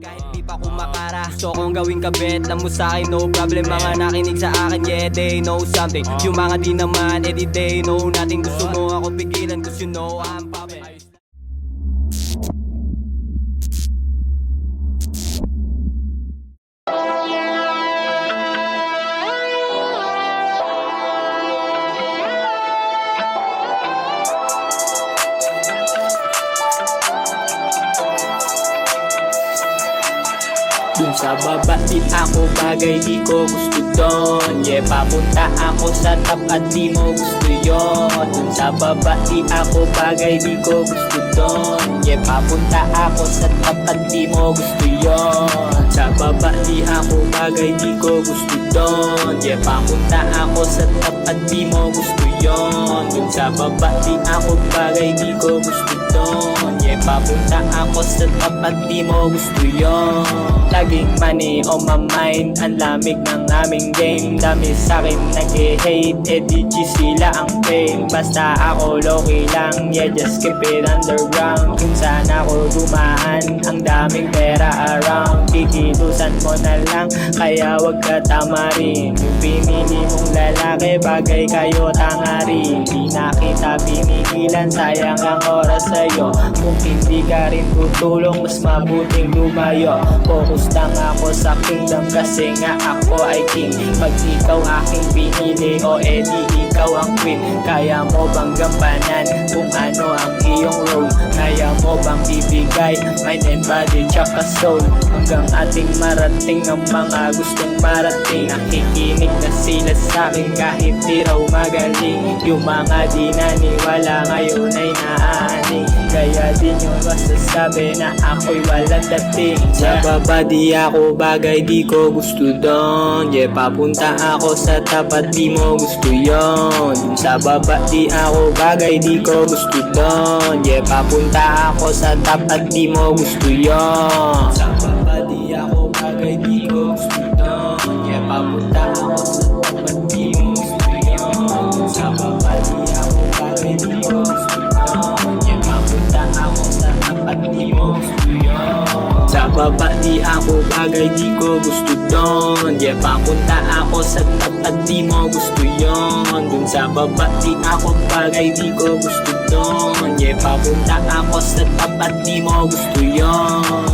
Kahit di pa kumakara, gusto kong gawing kabit. Lang mo sa'kin, no problem. Mga nakinig sa akin, yeah, they know something. Yung mga di naman, edi they know nothing. Gusto mo ako pigilan, cause you know I'm poppin'. Dun sa baba di ako bagay, di ko gusto doon. Yeah, papunta ako sa top at di mo gusto yon. Dun sa baba di ako bagay, di ko gusto doon. Yeah, papunta ako sa top at di mo gusto yon. Sa baba di ako bagay, di ko gusto doon. Yeah, papunta ako sa top at di mo gusto yon. Dun sa baba di ako bagay, di ko gusto doon. Yeah, papunta ako sa top at di mo gusto yon. Laging money on my mind, ang lamig ng aming game. Dami sa'kin nag-hate, EDG sila ang fame. Basta ako low-key lang, yeah, just keep it underground. Kung saan ako dumaan, ang daming pera around. Kikilusan mo na lang, kaya wag ka tamarin. Yung pinili mong lalaki, bagay kayo tangari. Di na kita pinigilan, sayang ang oras sa'yo. Kung hindi ka rin tutulong, mas mabuting lumayo. Focus lang ako sa kingdom kasi nga ako ay king. Pag ikaw aking pinili o edi ikaw ang queen. Kaya mo bang gampanan kung ano ang iyong role? Kaya mo bang ibigay mind and body tsaka soul? Hanggang ating marating ang mga gustong marating. Nakikinig na sila sa'kin kahit di raw magaling. Yung mga di naniwala ngayon ay naaaning. Kaya di nyo masasabi na ako'y walang dating. Sa baba di ako bagay, di ko gusto doon. Yeah, papunta ako sa tapat, di mo gusto yon. Sa baba di ako bagay, di ko gusto doon. Yeah, papunta ako sa tapat, di mo gusto yon. Sa baba di ako bagay, di ko gusto doon. Yeah, papunta ako sa tapat, di mo gusto yon. Sa baba di ako bagay, di ko gusto doon. Yeah, papunta ako sa tapat, di mo gusto yon. Sa baba di ako bagay, di ko gusto doon. Yeah, papunta ako sa tapat, di mo gusto yon. Dun sa baba di ako bagay, di ko gusto doon. Yeah, papunta ako sa tapat, di mo gusto yon.